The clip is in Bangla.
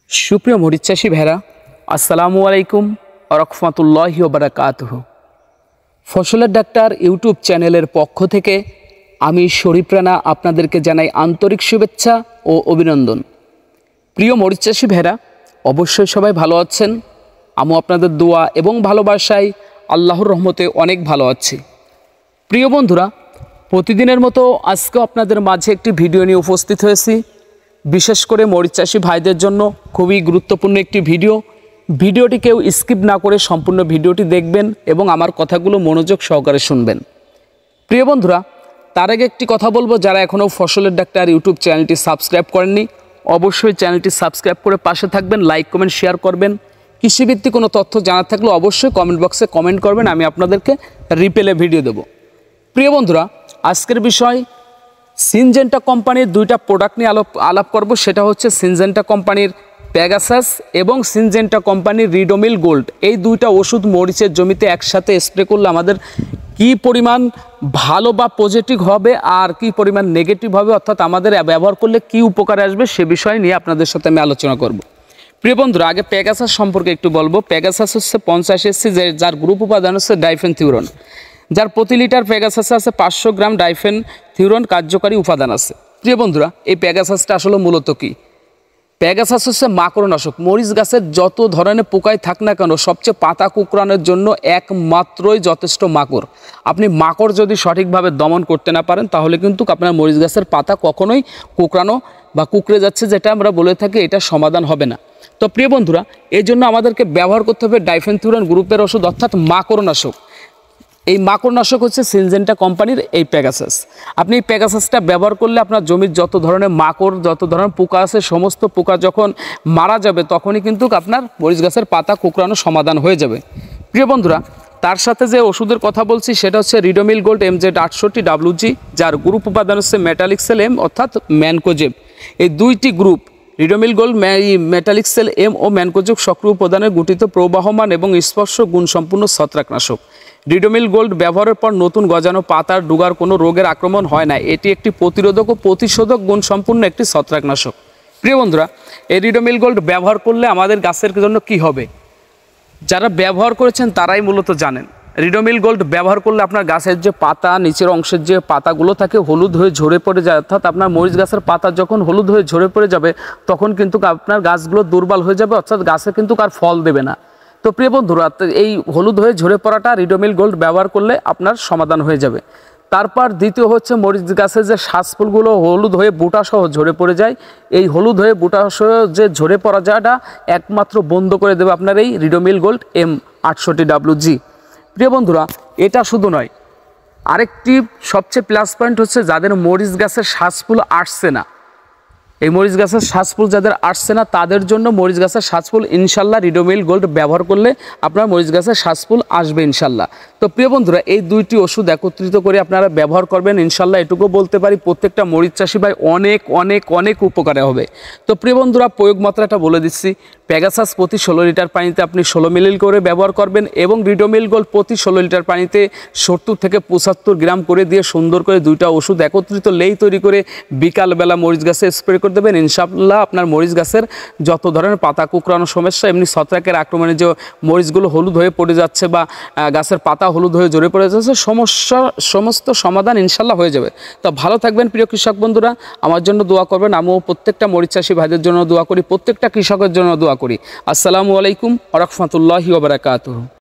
সুপ্রিয় মরিচ চাষী ভাইরা, আসসালামু আলাইকুম রাহমাতুল্লাহি ওয়া বারাকাতুহু। ফসলের ডাক্তার ইউটিউব চ্যানেলের পক্ষ থেকে আমি শরীফ রানা আপনাদেরকে জানাই আন্তরিক শুভেচ্ছা ও অভিনন্দন। প্রিয় মরিচ চাষী ভাইরা, অবশ্যই সবাই ভালো আছেন। আমি আপনাদের দোয়া এবং ভালোবাসায় আল্লাহর রহমতে অনেক ভালো আছি। প্রিয় বন্ধুরা, প্রতিদিনের মতো আজকেও আপনাদের মাঝে একটি ভিডিও নিয়ে উপস্থিত হয়েছি। বিশেষ করে মরিচ চাষী ভাইদের জন্য খুবই গুরুত্বপূর্ণ একটি ভিডিওটি কেউ স্কিপ না করে সম্পূর্ণ ভিডিওটি দেখবেন এবং আমার কথাগুলো মনোযোগ সহকারে শুনবেন। প্রিয় বন্ধুরা, তার আগে একটি কথা বলবো, যারা এখনও ফসলের ডাক্তার ইউটিউব চ্যানেলটি সাবস্ক্রাইব করেননি, অবশ্যই চ্যানেলটি সাবস্ক্রাইব করে পাশে থাকবেন, লাইক কমেন্ট শেয়ার করবেন। কৃষিভিত্তিক কোনো তথ্য জানার থাকলে অবশ্যই কমেন্ট বক্সে কমেন্ট করবেন, আমি আপনাদেরকে রিপ্লে ভিডিও দেব। প্রিয় বন্ধুরা, আজকের বিষয় সিনজেন্টা কোম্পানির দুইটা প্রোডাক্ট নিয়ে আলাপ করব। সেটা হচ্ছে সিনজেন্টা কোম্পানির প্যাগাসাস এবং সিনজেন্টা কোম্পানির রিডোমিল গোল্ড। এই দুইটা ওষুধ মরিচের জমিতে একসাথে স্প্রে করলে আমাদের কি পরিমাণ ভালো বা পজিটিভ হবে আর কি পরিমাণ নেগেটিভ হবে, অর্থাৎ আমাদের ব্যবহার করলে কি উপকারে আসবে সে বিষয় নিয়ে আপনাদের সাথে আমি আলোচনা করব। প্রিয় বন্ধুরা, আগে প্যাগাসাস সম্পর্কে একটু বলবো। প্যাগাসাস হচ্ছে 50 SC, যার গ্রুপ উপাদান হচ্ছে ডাইফেনথিউরন, যার প্রতি লিটার প্যাগাসাসে আছে 500 গ্রাম ডাইফেনথিউরন কার্যকারী উপাদান আছে। প্রিয় বন্ধুরা, এই প্যাগাসাসটা আসলে মূলত কি? প্যাগাসাস হচ্ছে মাকড়নাশক। মরিচ গাছের যত ধরনের পোকায় থাক না কেন, সবচেয়ে পাতা কুকড়ানোর জন্য একমাত্রই যথেষ্ট মাকড়। আপনি মাকড় যদি সঠিকভাবে দমন করতে না পারেন, তাহলে কিন্তু আপনার মরিচ গাছের পাতা কখনোই কুকড়ানো বা কুকড়ে যাচ্ছে যেটা আমরা বলে থাকি, এটা সমাধান হবে না। তো প্রিয় বন্ধুরা, এই জন্য আমাদেরকে ব্যবহার করতে হবে ডাইফেনথিউরন গ্রুপের ওষুধ, অর্থাৎ মাকড়নাশক। এই মাকড়নাশক হচ্ছে সিনজেন্টা কোম্পানির এই প্যাগাসাস। আপনি এই প্যাগাসাসটা ব্যবহার করলে আপনার জমির যত ধরনের মাকড়, যত ধরনের পোকা আছে, সমস্ত পোকা যখন মারা যাবে তখনই কিন্তু আপনার মরিচ গাছের পাতা কুকড়ানো সমাধান হয়ে যাবে। প্রিয় বন্ধুরা, তার সাথে যে ওষুধের কথা বলছি সেটা হচ্ছে রিডোমিল গোল্ড MZ68 WG, যার গ্রুপ উপাদান হচ্ছে মেটালিক্সেল M অর্থাৎ ম্যানকোজেব। এই দুইটি গ্রুপ রিডোমিল গোল্ড মেটালিক্সেল M ও ম্যানকোজেব সক্রিয় উপাদানের গঠিত প্রবাহমান এবং স্পর্শ গুণসম্পন্ন ছত্রাকনাশক। রিডোমিল গোল্ড ব্যবহারের পর নতুন গজানো পাতার ডুগার কোনো রোগের আক্রমণ হয় না। এটি একটি প্রতিরোধক ও প্রতিশোধক গুণসম্পন্ন একটি ছত্রাকনাশক। প্রিয় বন্ধুরা, এই রিডোমিল গোল্ড ব্যবহার করলে আমাদের গাছের জন্য কি হবে, যারা ব্যবহার করেছেন তারাই মূলত জানেন। রিডোমিল গোল্ড ব্যবহার করলে আপনার গাছের যে পাতা, নিচের অংশের যে পাতাগুলো থাকে হলুদ হয়ে ঝরে পড়ে যায়, অর্থাৎ আপনার মরিচ গাছের পাতা যখন হলুদ হয়ে ঝরে পড়ে যাবে তখন কিন্তু আপনার গাছগুলো দুর্বল হয়ে যাবে, অর্থাৎ গাছে কিন্তু আর ফল দেবে না। তো প্রিয় বন্ধুরা, এই হলুদ হয়ে ঝরে পড়াটা রিডোমিল গোল্ড ব্যবহার করলে আপনার সমাধান হয়ে যাবে। তারপর দ্বিতীয় হচ্ছে মরিচ গাছের যে শ্বাসফুলগুলো হলুদ হয়ে বুটাসহ ঝরে পড়ে যায়, এই হলুদ হয়ে বুটাসহ যে ঝরে পড়া যাওয়াটা একমাত্র বন্ধ করে দেবে আপনার এই রিডোমিল গোল্ড M68 WG। প্রিয় বন্ধুরা, এটা শুধু নয়, আরেকটি সবচেয়ে প্লাস পয়েন্ট হচ্ছে যাদের মরিচ গাছের শ্বাসফুল আসছে না, এই মরিচ গাছের শ্বাসফুল যাদের আসছে না তাদের জন্য মরিচ গাছের শ্বাসফুল ইনশাল্লাহ রিডোমিল গোল্ড ব্যবহার করলে আপনার মরিচ গাছের শ্বাসফুল আসবে ইনশাল্লাহ। তো প্রিয় বন্ধুরা, এই দুইটি ওষুধ একত্রিত করে আপনারা ব্যবহার করবেন ইনশাল্লাহ। এটুকু বলতে পারি প্রত্যেকটা মরিচ চাষি ভাই অনেক অনেক অনেক উপকারে হবে। তো প্রিয় বন্ধুরা, প্রয়োগ মাত্রাটা বলে দিচ্ছি। প্যাগাসাস প্রতি 16 লিটার পানিতে আপনি 16 মিলি করে ব্যবহার করবেন এবং রিডোমিল গোল্ড প্রতি 16 লিটার পানিতে 70 থেকে 75 গ্রাম করে দিয়ে সুন্দর করে দুইটা ওষুধ একত্রিত লেই তৈরি করে বিকালবেলা মরিচ গাছে স্প্রে করে দেবেন। ইনশাআল্লাহ আপনার মরিচ গাছের যত ধরনের পাতা কুকড়ানো সমস্যা, এমনি ছত্রাকের আক্রমণে যে মরিচগুলো হলুদ হয়ে পড়ে যাচ্ছে বা গাছের পাতা হলুদ হয়ে ঝরে পড়ে যাচ্ছে, সমস্ত সমাধান ইনশাআল্লাহ হয়ে যাবে। তো ভালো থাকবেন প্রিয় কৃষক বন্ধুরা, আমার জন্য দোয়া করবেন। আমিও প্রত্যেকটা মরিচ চাষী ভাইদের জন্য দোয়া করি, প্রত্যেকটা কৃষকের জন্য দোয়া করি। আসসালামু আলাইকুম ওয়া রাহমাতুল্লাহি ওয়া বারাকাতুহু।